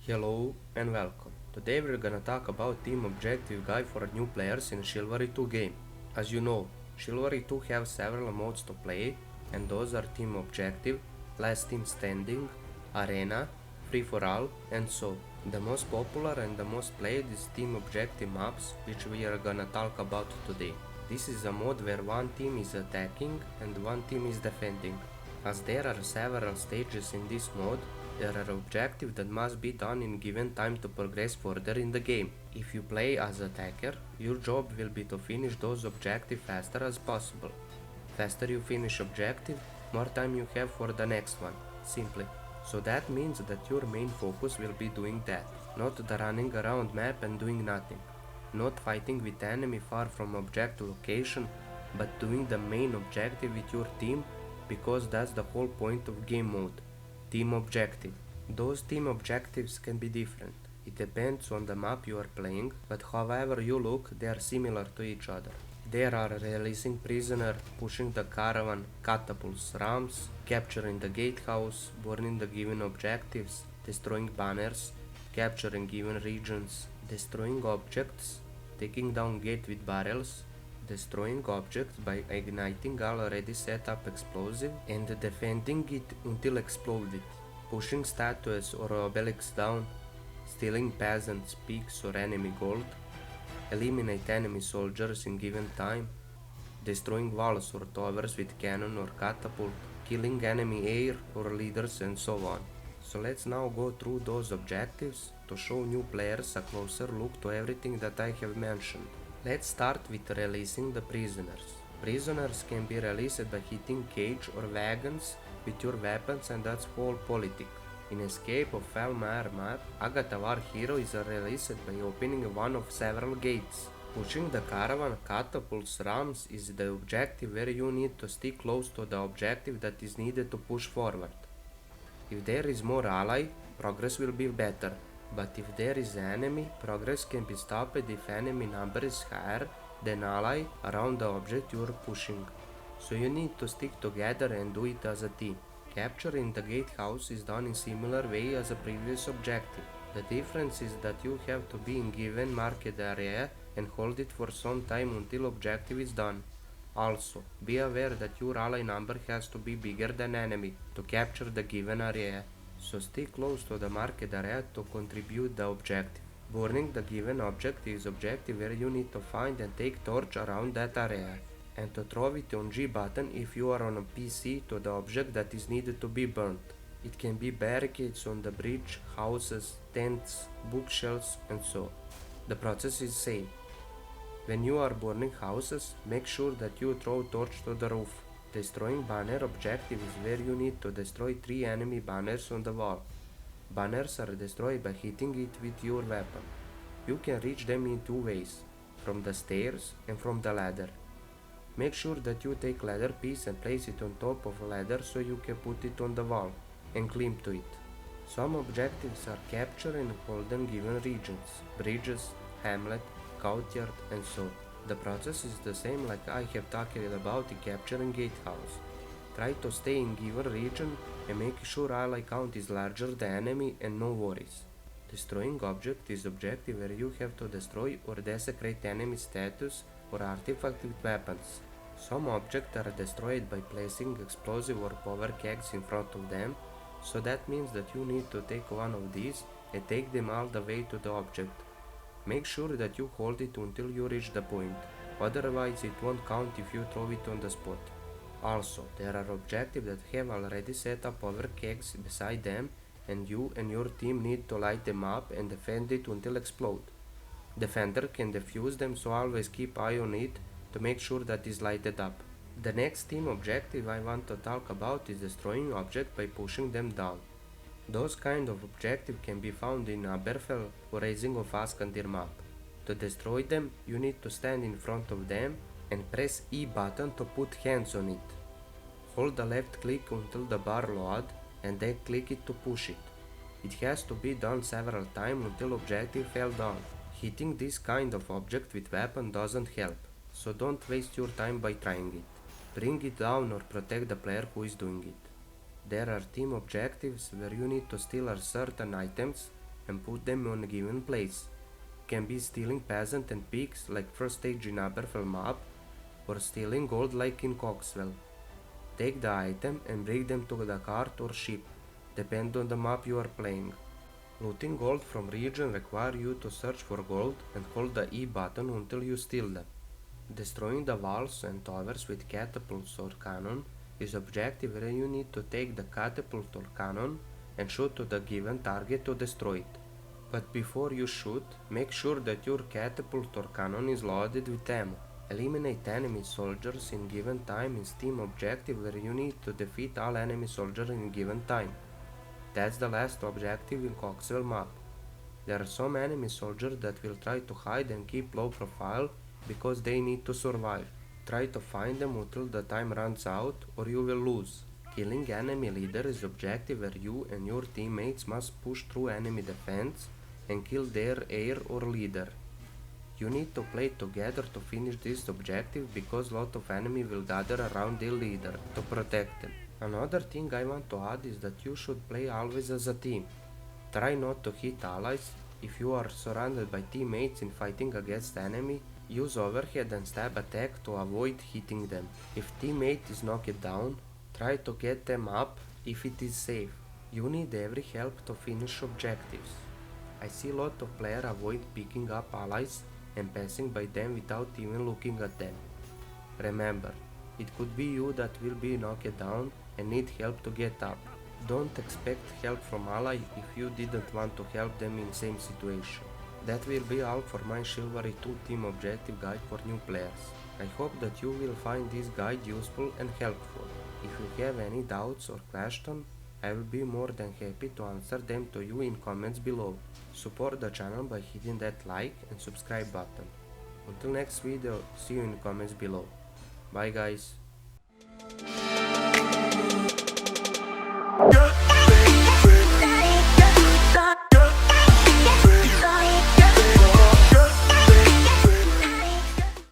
Hello and welcome. Today we're gonna talk about team objective guide for new players in Chivalry 2 game. As you know, Chivalry 2 have several modes to play, and those are team objective, last team standing, arena, free for all, and so. The most popular and the most played is team objective maps, which we are gonna talk about today. This is a mode where one team is attacking and one team is defending. As there are several stages in this mode, there are objectives that must be done in given time to progress further in the game. If you play as attacker, your job will be to finish those objectives faster as possible. Faster you finish objective, more time you have for the next one, simply. So that means that your main focus will be doing that, not the running around map and doing nothing. Not fighting with enemy far from objective location, but doing the main objective with your team, because that's the whole point of game mode. Team objective. Those team objectives can be different. It depends on the map you are playing, but however you look, they are similar to each other. There are releasing prisoner, pushing the caravan, catapults, rams, capturing the gatehouse, burning the given objectives, destroying banners, capturing given regions, destroying objects, taking down gate with barrels, destroying objects by igniting already set up explosive and defending it until exploded, pushing statues or obelisks down, stealing peasants, pigs or enemy gold, eliminate enemy soldiers in given time, destroying walls or towers with cannon or catapult, killing enemy air or leaders and so on. So let's now go through those objectives to show new players a closer look to everything that I have mentioned. Let's start with releasing the prisoners. Prisoners can be released by hitting cage or wagons with your weapons, and that's whole politic. In Escape of Felmar map, Agatha War hero is released by opening one of several gates. Pushing the caravan, catapults, rams is the objective where you need to stick close to the objective that is needed to push forward. If there is more ally, progress will be better. But if there is enemy, progress can be stopped if enemy number is higher than ally around the object you are pushing. So you need to stick together and do it as a team. Capturing the gatehouse is done in similar way as a previous objective. The difference is that you have to be in given marked area and hold it for some time until objective is done. Also, be aware that your ally number has to be bigger than enemy to capture the given area. So stay close to the marked area to contribute the objective. Burning the given object is objective where you need to find and take torch around that area, and to throw it on G button if you are on a PC to the object that is needed to be burnt. It can be barricades on the bridge, houses, tents, bookshelves and so. The process is same. When you are burning houses, make sure that you throw torch to the roof. Destroying banner objective is where you need to destroy 3 enemy banners on the wall. Banners are destroyed by hitting it with your weapon. You can reach them in 2 ways, from the stairs and from the ladder. Make sure that you take ladder piece and place it on top of a ladder so you can put it on the wall and climb to it. Some objectives are capture and hold them given regions, bridges, hamlet, courtyard and so. The process is the same like I have talked about in capturing gatehouse. Try to stay in given region and make sure ally count is larger than enemy and no worries. Destroying object is objective where you have to destroy or desecrate enemy status or artifact with weapons. Some objects are destroyed by placing explosive or power kegs in front of them, so that means that you need to take one of these and take them all the way to the object. Make sure that you hold it until you reach the point, otherwise it won't count if you throw it on the spot. Also, there are objectives that have already set up power kegs beside them, and you and your team need to light them up and defend it until explode. Defender can defuse them, so always keep eye on it to make sure that is lighted up. The next team objective I want to talk about is destroying objects by pushing them down. Those kind of objectives can be found in Aberfell or Raising of Askandir map. To destroy them, you need to stand in front of them and press E button to put hands on it. Hold the left click until the bar load and then click it to push it. It has to be done several times until objective fell down. Hitting this kind of object with weapon doesn't help, so don't waste your time by trying it. Bring it down or protect the player who is doing it. There are team objectives where you need to steal certain items and put them on a given place. It can be stealing peasant and pigs like first stage in Aberfell map, or stealing gold like in Coxwell. Take the item and bring them to the cart or ship, depend on the map you are playing. Looting gold from region require you to search for gold and hold the E button until you steal them. Destroying the walls and towers with catapults or cannon is objective where you need to take the catapult or cannon and shoot to the given target to destroy it. But before you shoot, make sure that your catapult or cannon is loaded with ammo. Eliminate enemy soldiers in given time is team objective where you need to defeat all enemy soldiers in given time. That's the last objective in Coxwell map. There are some enemy soldiers that will try to hide and keep low profile because they need to survive. Try to find them until the time runs out or you will lose. Killing enemy leader is objective where you and your teammates must push through enemy defense and kill their heir or leader. You need to play together to finish this objective because lot of enemy will gather around their leader to protect them. Another thing I want to add is that you should play always as a team. Try not to hit allies. If you are surrounded by teammates in fighting against enemy, use overhead and stab attack to avoid hitting them. If teammate is knocked down, try to get them up if it is safe. You need every help to finish objectives. I see a lot of players avoid picking up allies and passing by them without even looking at them. Remember, it could be you that will be knocked down and need help to get up. Don't expect help from ally if you didn't want to help them in same situation. That will be all for my Chivalry 2 team objective guide for new players. I hope that you will find this guide useful and helpful. If you have any doubts or questions, I will be more than happy to answer them to you in comments below. Support the channel by hitting that like and subscribe button. Until next video, see you in the comments below. Bye guys.